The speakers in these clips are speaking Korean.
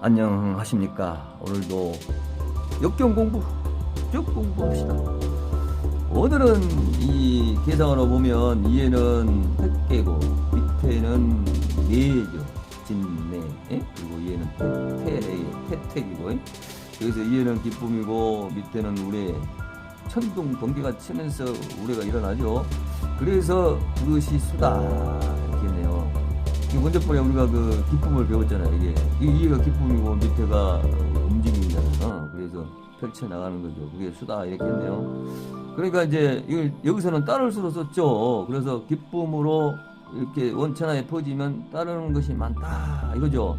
안녕하십니까. 오늘도 역경 공부 쭉 공부합시다. 오늘은 이 계상으로 보면 위에는 택개고 밑에는 내죠. 진내. 그리고 얘는 태택이고. 그래서 위에는 기쁨이고 밑에는 우레. 천둥 번개가 치면서 우레가 일어나죠. 그래서 그것이 수다 이렇겠네요. 먼저 번에 우리가 그 기쁨을 배웠잖아요. 이게 위에가 기쁨이고 밑에가 움직임이잖아요. 그래서 펼쳐 나가는 거죠. 그게 수다 이렇게 했네요. 그러니까 이제 이걸 여기서는 따를 수로 썼죠. 그래서 기쁨으로 이렇게 원천하에 퍼지면 따르는 것이 많다 이거죠.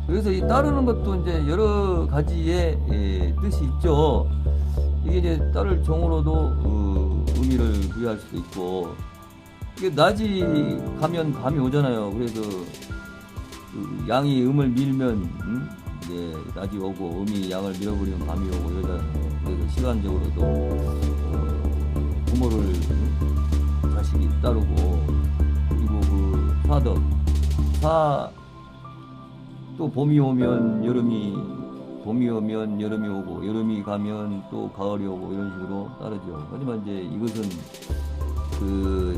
그래서 이 따르는 것도 이제 여러 가지의 뜻이 있죠. 이게 이제 따를 정으로도 의미를 부여할 수도 있고, 이게 낮이 가면 밤이 오잖아요. 그래서 그 양이 음을 밀면 이제 낮이 오고, 음이 양을 밀어버리면 밤이 오고 이러잖아요. 그래서 시간적으로도 부모를 자식이 따르고, 그리고 그 사덕 또 봄이 오면 봄이 오면 여름이 오고, 여름이 가면 또 가을이 오고 이런 식으로 따르죠. 하지만 이제 이것은 그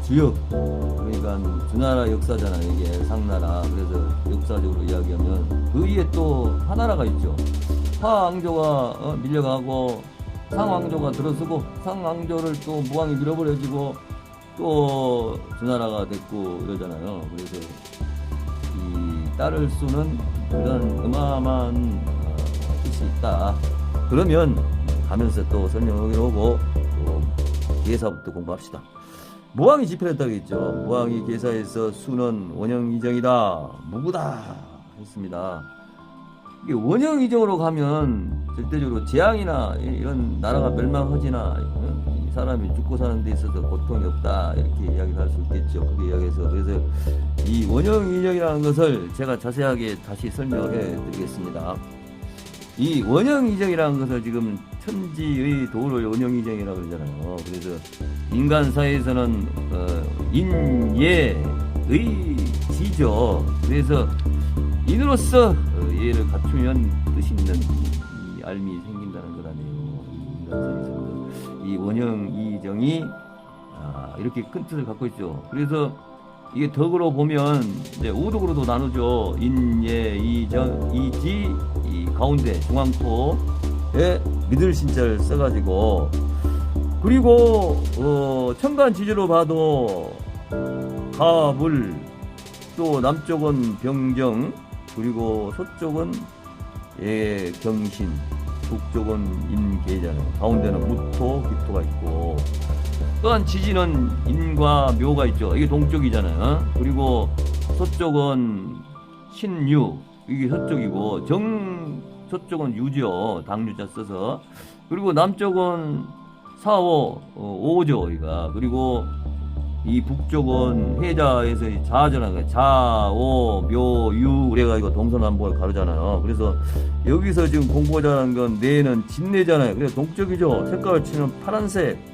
주역, 그러니까 주나라 역사잖아요. 이게 상나라. 그래서 역사적으로 이야기하면 그 위에 또 하나라가 있죠. 하왕조가 밀려가고 상왕조가 들어서고, 상왕조를 또 무왕이 밀어버려지고 또 주나라가 됐고 이러잖아요. 그래서 이 따를 수는 그런 어마어마한 뜻이 있다. 그러면 가면서 또 설명을 오고 또 계사부터 공부합시다. 무왕이 집필했다고 했죠. 무왕이 계사에서 수는 원형이정이다, 무구다 했습니다. 이게 원형이정으로 가면 절대적으로 재앙이나 이런 나라가 멸망하지나 이 사람이 죽고 사는 데 있어서 고통이 없다 이렇게 이야기를 할 수 있겠죠. 그게 이야기해서. 그래서 이 원형이정이라는 것을 제가 자세하게 다시 설명해 드리겠습니다. 이 원형이정이라는 것을 지금 천지의 도를 원형이정이라고 그러잖아요. 그래서 인간 사회에서는 인예의 지죠. 그래서 인으로서 예를 갖추면 뜻 있는 이 알미 생긴다는 거라네요. 인간 사회에서는 이 원형이정이 이렇게 큰 뜻을 갖고 있죠. 그래서 이게 덕으로 보면 이제 5덕으로도 나누죠. 인예, 이정, 이지, 이 가운데 중앙토에 믿을 신자를 써가지고, 그리고 천간지지로 봐도 가물, 또 남쪽은 병정, 그리고 서쪽은 경신, 북쪽은 인계잖아요. 가운데는 무토, 기토가 있고, 또한 지지는 인과 묘가 있죠. 이게 동쪽이잖아요. 그리고 서쪽은 신유, 이게 서쪽이고, 서쪽은 유죠. 당유자 써서. 그리고 남쪽은 사오, 오죠. 여기가. 그리고 이 북쪽은 해자에서 자잖아요. 자오, 묘, 유 그래가지고 동서남북을 가르잖아요. 그래서 여기서 지금 공부하자는 건 내는 진내잖아요. 그래서 동쪽이죠. 색깔을 치면 파란색.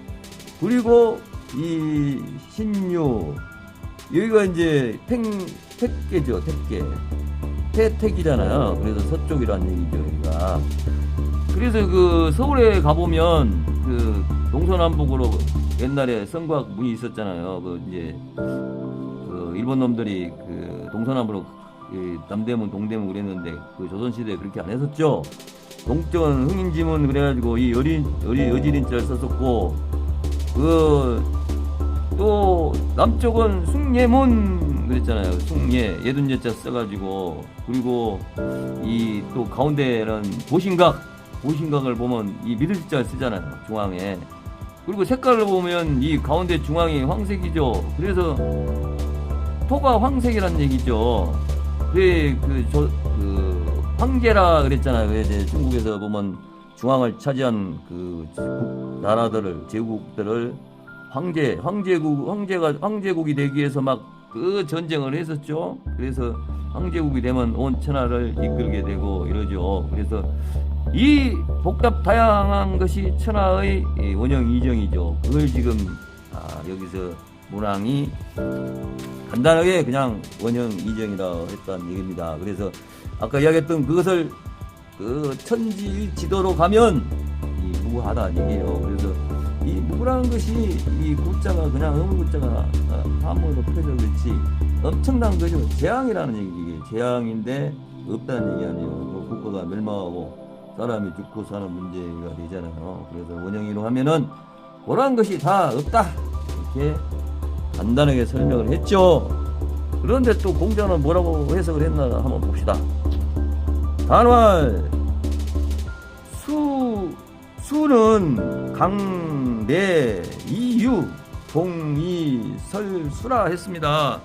그리고 이 신유, 여기가 이제 택계죠. 택계. 태택이잖아요. 그래서 서쪽이라는 얘기죠. 여기가. 그래서 그 서울에 가보면 그 동서남북으로 옛날에 성곽 문이 있었잖아요. 그 이제 그 일본 놈들이 그 동서남으로 남대문, 동대문 그랬는데 그 조선시대에 그렇게 안 했었죠. 동쪽은 흥인지문 그래가지고 이 여지린자를 썼었고, 또 남쪽은 숭례문 그랬잖아요. 숭례 예둔제자 써가지고, 그리고 이 또 가운데는 보신각을 보면 이 믿을자를 쓰잖아요. 중앙에. 그리고 색깔을 보면 이 가운데 중앙이 황색이죠. 그래서 토가 황색이란 얘기죠. 황제라 그랬잖아요. 이제 중국에서 보면 중앙을 차지한 그 나라들을, 제국들을 황제국이 되기 위해서 막 그 전쟁을 했었죠. 그래서 황제국이 되면 온 천하를 이끌게 되고 이러죠. 그래서 이 복잡 다양한 것이 천하의 원형 이정이죠. 그걸 지금 여기서 문왕이 간단하게 그냥 원형 이정이라 했다는 얘기입니다. 그래서 아까 이야기했던 그것을 그 천지 지도로 가면 이 무구하다는 얘기예요. 그래서 이 무구라는 것이 이 구자가 그냥 어물 구자가 한번으로 펴져 그렇지 엄청난 거죠. 재앙이라는 얘기, 이게 재앙인데 없다는 얘기 아니에요. 뭐 국가가 멸망하고 사람이 죽고 사는 문제가 되잖아요. 그래서 원형이로 하면은 그러한 것이 다 없다 이렇게 간단하게 설명을 했죠. 그런데 또 공자는 뭐라고 해석을 했나 한번 봅시다. 단활 수는 강내 이유 동이 설수라 했습니다.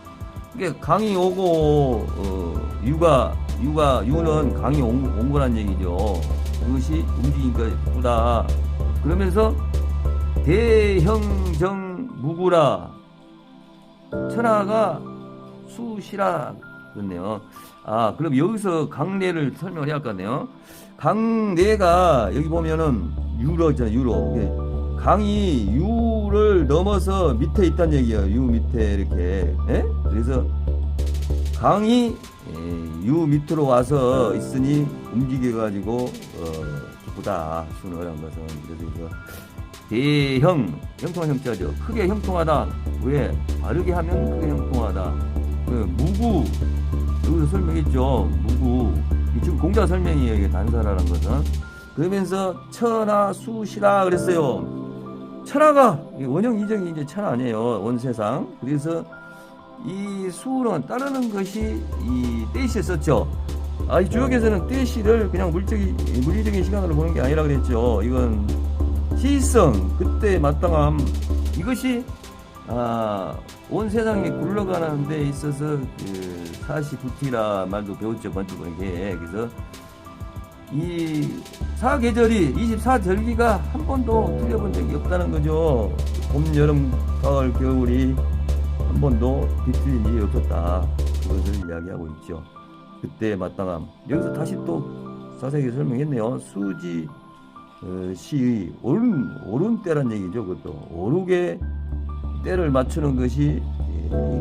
이게 강이 오고 유는 강이 온 거란 얘기죠. 그것이 움직이니까 예쁘다. 그러면서 대형정 무구라 천하가 수시라 그렇네요. 그럼 여기서 강내를 설명을 해야 할 것 같네요. 강내가 여기 보면은 유로 있잖아요. 유로. 강이 유를 넘어서 밑에 있다는 얘기예요. 유 밑에 이렇게. 예? 그래서 강이 유 밑으로 와서 있으니 움직여가지고 기쁘다. 순어란 것은. 그래서 대형 형통한 형자죠. 크게 형통하다. 왜? 바르게 하면 크게 형통하다. 무구 여기서 설명했죠. 무구 지금 공자 설명이에요. 이게 단사라는 것은. 그러면서 천하 수시라 그랬어요. 천하가 원형 이정이 이제 천하 아니에요. 온 세상. 그래서 이 수는 따르는 것이 이 떼시에 썼죠. 이 주역에서는 떼시를 그냥 물리적인 시간으로 보는 게 아니라 그랬죠. 이건 시성 그때 마땅함 이것이 온 세상이 굴러가는 데 있어서 그 사시부티라 말도 배웠죠. 번쩍하게. 그래서 이 사계절이 24절기가 한 번도 틀려본 적이 없다는 거죠. 봄, 여름, 가을, 겨울이 한 번도 뒤틀린 일이 없었다. 그것을 이야기하고 있죠. 그때의 마땅함. 여기서 다시 또 자세하게 설명했네요. 수지 시의 옳은 때란 얘기죠. 그것도 오르게 때를 맞추는 것이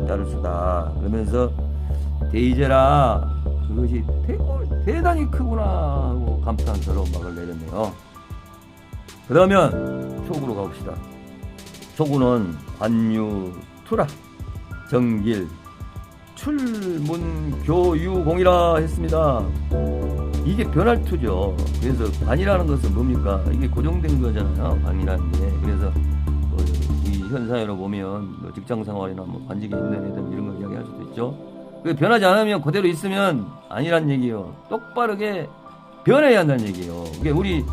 따를 수다. 그러면서 대이제라 그것이 대단히 크구나 하고 감탄스러운 막을 내렸네요. 그러면 초구로 가봅시다. 초구는 관유투라 정길 출문교유공이라 했습니다. 이게 변할투죠. 그래서 관이라는 것은 뭡니까? 이게 고정된 거잖아요. 관이라는 게. 그래서 이 현상으로 보면 직장생활이나 관직에 있는 애들 이런 거 이야기할 수도 있죠. 변하지 않으면 그대로 있으면 아니란 얘기예요. 똑바르게 변해야 한다는 얘기예요. 이게 우리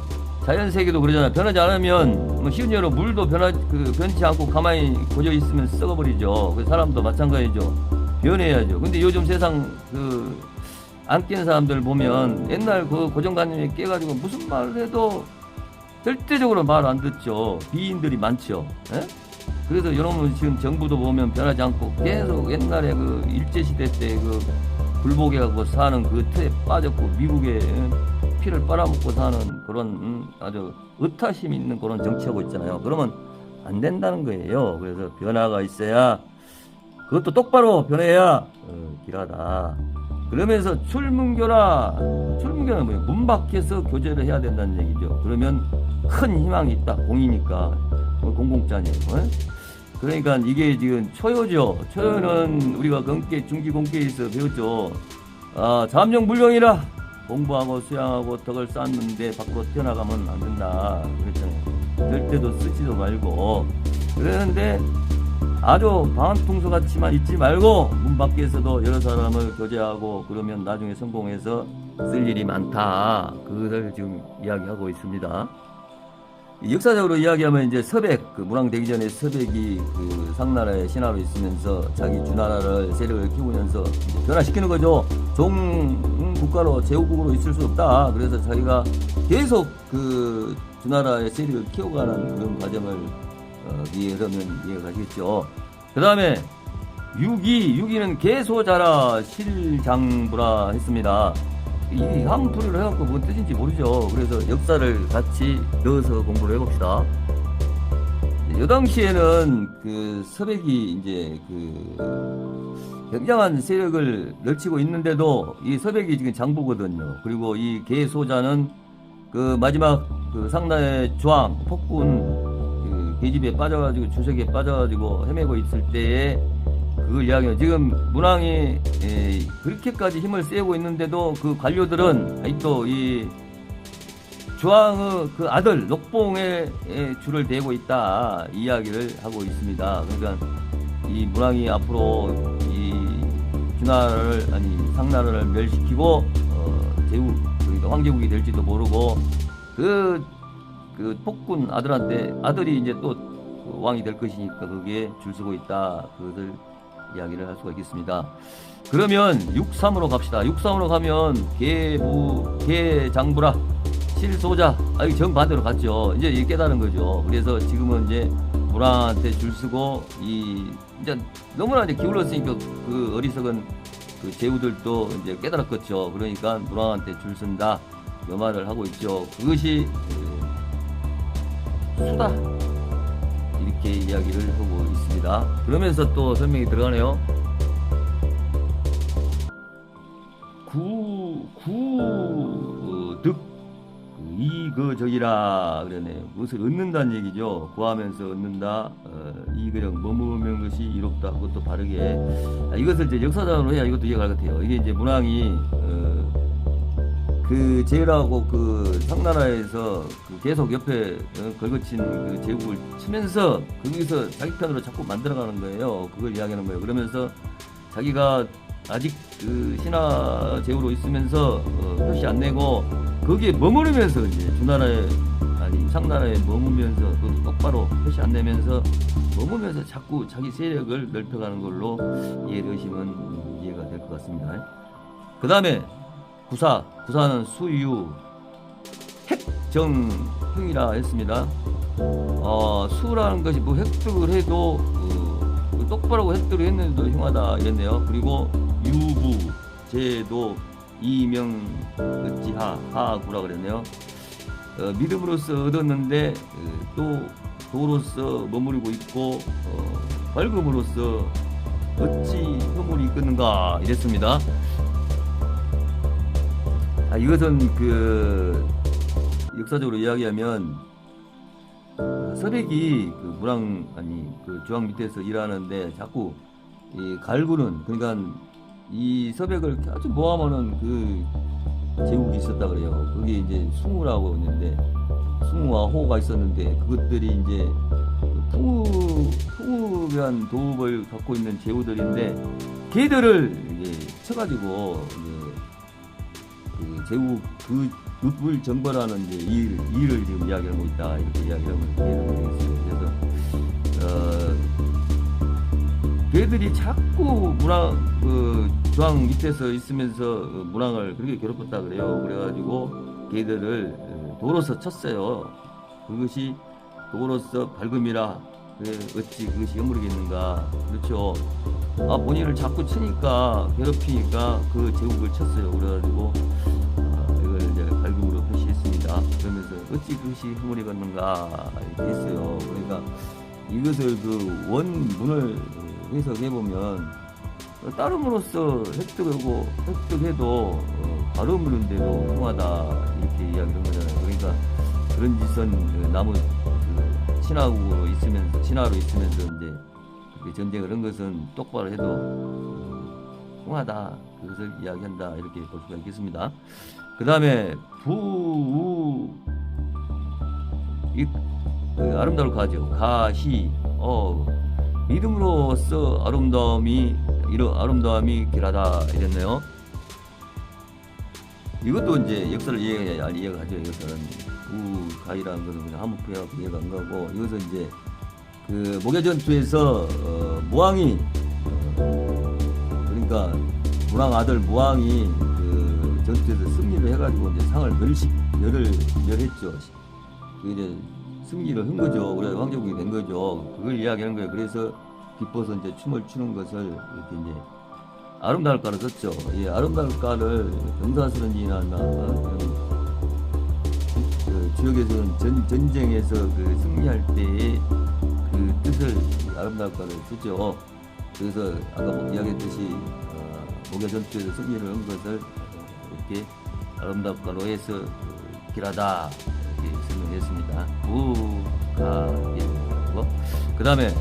자연세계도 그러잖아요. 변하지 않으면 쉬운 예로 물도 변치 않고 가만히 고져 있으면 썩어버리죠. 그 사람도 마찬가지죠. 변해야죠. 근데 요즘 세상 안 깬 사람들 보면 옛날 그 고정관념에 깨가지고 무슨 말을 해도 절대적으로 말 안 듣죠. 비인들이 많죠. 에? 그래서 여러분 지금 정부도 보면 변하지 않고 계속 옛날에 그 일제시대 때 굴복해갖고 사는 그 틀에 빠졌고 미국에 피를 빨아먹고 사는 그런 아주 의타심 있는 그런 정치하고 있잖아요. 그러면 안 된다는 거예요. 그래서 변화가 있어야 그것도 똑바로 변해야 길하다. 그러면서 출문교는 뭐예요? 문 밖에서 교제를 해야 된다는 얘기죠. 그러면 큰 희망이 있다. 공이니까 공공자니에요. 그러니까 이게 지금 초요죠. 초요는 우리가 중기 공계에서 배웠죠. 잠정 물령이라 공부하고 수양하고 덕을 쌓는데 밖으로 튀어나가면 안 된다. 그랬잖아요. 절대도 쓰지도 말고. 그러는데 아주 방한통수 같이만 있지 말고 문 밖에서도 여러 사람을 교제하고 그러면 나중에 성공해서 쓸 일이 많다. 그것을 지금 이야기하고 있습니다. 역사적으로 이야기하면 이제 서백, 문왕 되기 전에 서백이 상나라의 신하로 있으면서 자기 주나라를 세력을 키우면서 변화시키는 거죠. 국가로 제후국으로 있을 수 없다. 그래서 자기가 계속 주나라의 세력을 키워가는 그런 과정을 그러면 이해가 가시겠죠. 그 다음에 유기는 계소자라 실장부라 했습니다. 이 한풀이를 해갖고 뭔 뜻인지 모르죠. 그래서 역사를 같이 넣어서 공부를 해봅시다. 요 당시에는 그 서백이 이제 그 굉장한 세력을 넓히고 있는데도 이 서백이 지금 장부거든요. 그리고 이 계소자는 그 마지막 그 상나의 조항 폭군 그 계집에 빠져가지고 주석에 빠져가지고 헤매고 있을 때에 그걸 이야기해요. 지금 문왕이 그렇게까지 힘을 세우고 있는데도 그 관료들은 아직도 이 주왕의 그 아들 녹봉에 줄을 대고 있다 이야기를 하고 있습니다. 그러니까 이 문왕이 앞으로 이 주나라를 아니 상나라를 멸시키고 제국 그러니까 황제국이 될지도 모르고 그 폭군 아들한테 아들이 이제 또 왕이 될 것이니까 거기에 줄 서고 있다 그것을 이야기를 할 수가 있겠습니다. 그러면 6.3으로 갑시다. 6.3으로 가면 계장부라 실소자 이거 정반대로 갔죠. 이제 깨달은 거죠. 그래서 지금은 이제 문왕한테 줄 서고 이제 너무나 이제 기울었으니까 그 어리석은 그 제후들도 이제 깨달았겠죠. 그러니까 문왕한테 줄 선다 이 말을 하고 있죠. 그것이 수다 이렇게 이야기를 하고 있습니다. 그러면서 또 설명이 들어가네요. 득 이거저기라 그러네요. 무엇을 얻는다는 얘기죠. 구하면서 얻는다. 이거령 머무르는 것이 이롭다. 그것도 바르게. 이것을 이제 역사적으로 해야 이것도 이해가 갈 것 같아요. 이게 이제 문왕이 그 제라고 그 상나라에서 그 계속 옆에 걸거친 그 제국을 치면서 거기서 자기 편으로 자꾸 만들어가는 거예요. 그걸 이야기하는 거예요. 그러면서 자기가 아직 그 신하 제후로 있으면서 표시 안 내고 거기에 머무르면서 이제 주나라에 아니 상나라에 머무면서 그것도 똑바로 표시 안 내면서 머무면서 자꾸 자기 세력을 넓혀가는 걸로 이해를 하시면 이해가 될 것 같습니다. 그 다음에 구사는 수유 핵정흥이라 했습니다. 수라는 것이 뭐 획득을 해도 똑바로 획득을 했는데도 흉하다 이랬네요. 그리고 유부 제도 이명 어찌하 하구라 그랬네요. 믿음으로써 얻었는데 또 도로서 머무르고 있고 밝음으로써 어찌 허물이 있겠는가 이랬습니다. 이것은 그 역사적으로 이야기하면 서백이 그 문왕 아니 그 주왕 밑에서 일하는데 자꾸 이 갈구는 그러니까 이 서백을 아주 모함하는 그 제국이 있었다 그래요. 그게 이제 숭우라고 있는데 숭우와 호가 있었는데 그것들이 이제 풍우한 도읍을 갖고 있는 제후들인데 걔들을 이제 쳐가지고 이제 그 제국 그 읍을 정벌하는 이제 일을 지금 이야기하고 있다 이렇게 이야기하면 이해를 모르겠어요. 그래서 걔들이 자꾸 문왕 그 주왕 밑에서 있으면서 문왕을 그렇게 괴롭혔다 그래요. 그래가지고 걔들을 도로서 쳤어요. 그것이 도로서 밝음이라 어찌 그것이 허물이겠는가. 그렇죠. 본인을 자꾸 치니까 괴롭히니까 그 제국을 쳤어요. 그래가지고 이걸 이제 밝음으로 표시했습니다. 그러면서 어찌 그것이 허물이겠는가 이렇게 했어요. 그러니까 이것을 그 원문을 해석해보면 따름으로써 획득해도 바로무는데도 흉하다 이렇게 이야기를 한 거잖아요. 그러니까 그런 짓은 나무 그 신하로 있으면서 이제 그렇게 전쟁을 한 것은 똑바로 해도 흉하다 그것을 이야기한다 이렇게 볼 수가 있겠습니다. 그 다음에 아름다울 가죠. 가시 믿음으로써 아름다움이 길하다 이랬네요. 이것도 이제 역사를 이해가 가죠. 이것은 가이라는 것은 그냥 한무표하고 이해가 안 가고 이것은 이제 그 목야전투에서 무왕이 그러니까 문왕 아들 무왕이 그 전투에서 승리를 해가지고 이제 상을 멸했죠. 그 이제 승리를 한 거죠. 우리가 황제국이 된 거죠. 그걸 이야기하는 거예요. 그래서 기뻐서 이제 춤을 추는 것을 이렇게 이제 아름다울까를 썼죠. 이 아름다울까를 병사스러운지나 그 지역에서는 전쟁에서 그 승리할 때에 그 뜻을 아름다울까를 쓰죠. 그래서 아까 이야기했듯이 목야 전투에서 승리를 한 것을 이렇게 아름다울까로 해서 길하다 이렇게 설명했습니다. 부가길고 그 다음에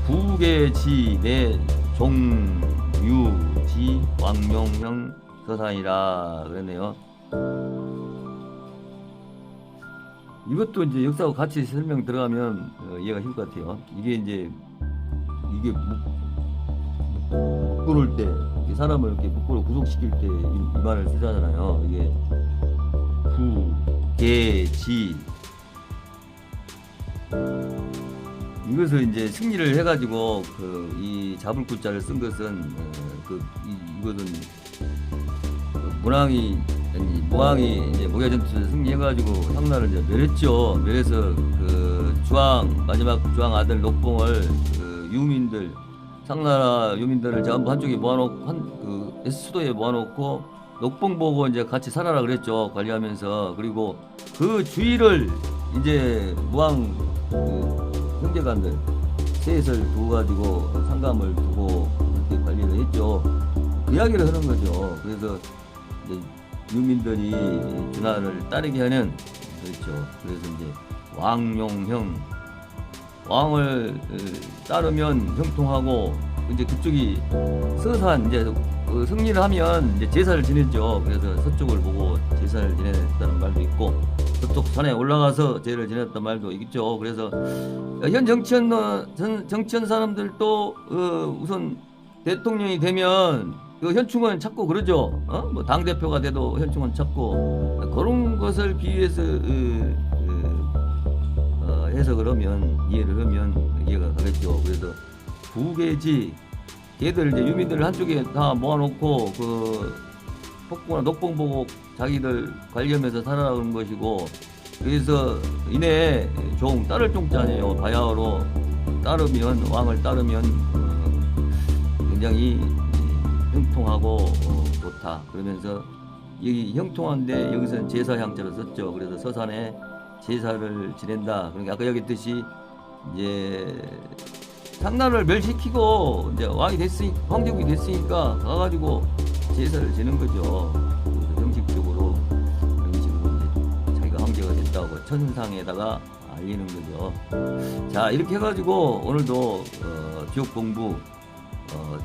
부계지 내 종유지 왕명형 서산이라 그랬네요. 이것도 이제 역사하고 같이 설명 들어가면 이해가 쉬울 것 같아요. 이게 이제 이게 묶을 때 사람을 이렇게 묶고 구속시킬 때 이 말을 쓰잖아요. 이게 부계지 이것을 이제 승리를 해가지고 이 잡을 구자를 쓴 것은 이것은 무왕이 이제 목야전투에서 승리해가지고 상나를 이제 멸했죠. 멸해서 마지막 주왕 아들 녹봉을 상나라 유민들을 전부 한쪽에 모아놓고 수도에 모아놓고 녹봉 보고 이제 같이 살아라 그랬죠. 관리하면서. 그리고 그 주위를 이제 무왕 형제간들 셋을 두고 가지고 상감을 두고 이렇게 관리를 했죠. 그 이야기를 하는 거죠. 그래서 이제 유민들이 준하를 따르게 하는 그렇죠. 그래서 이제 왕용형 왕을 따르면 형통하고 이제 그쪽이 서산 이제 승리를 하면 이제 제사를 지냈죠. 그래서 서쪽을 보고 제사를 지냈다는 말도 있고 서쪽 산에 올라가서 제를 지냈다는 말도 있죠. 그래서 현 정치현 사람들도 우선 대통령이 되면 현충원 찾고 그러죠. 뭐 당 대표가 돼도 현충원 찾고 그런 것을 비유해서 해석을 하면 이해를 하면 이해가 가겠죠. 그래서 부계지 걔들 이제 유민들 한쪽에 다 모아놓고 폭포나 녹봉 보고 자기들 관리하면서 살아가는 것이고 그래서 이내 따를 종자네요. 바야흐로 따르면 왕을 따르면 굉장히 형통하고 좋다. 그러면서 여기 형통한데 여기서는 제사 향자로 썼죠. 그래서 서산에 제사를 지낸다. 그러니까 아까 얘기했듯이 이제 상나를 멸시키고 이제 황제국이 됐으니까 가가지고 제사를 지는 거죠. 그래서 형식적으로 그런 식으로 이제 자기가 황제가 됐다고 천상에다가 알리는 거죠. 자, 이렇게 해가지고 오늘도 지옥 공부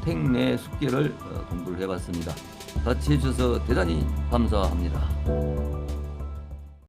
택내 숙계를 공부를 해봤습니다. 같이 해주셔서 대단히 감사합니다.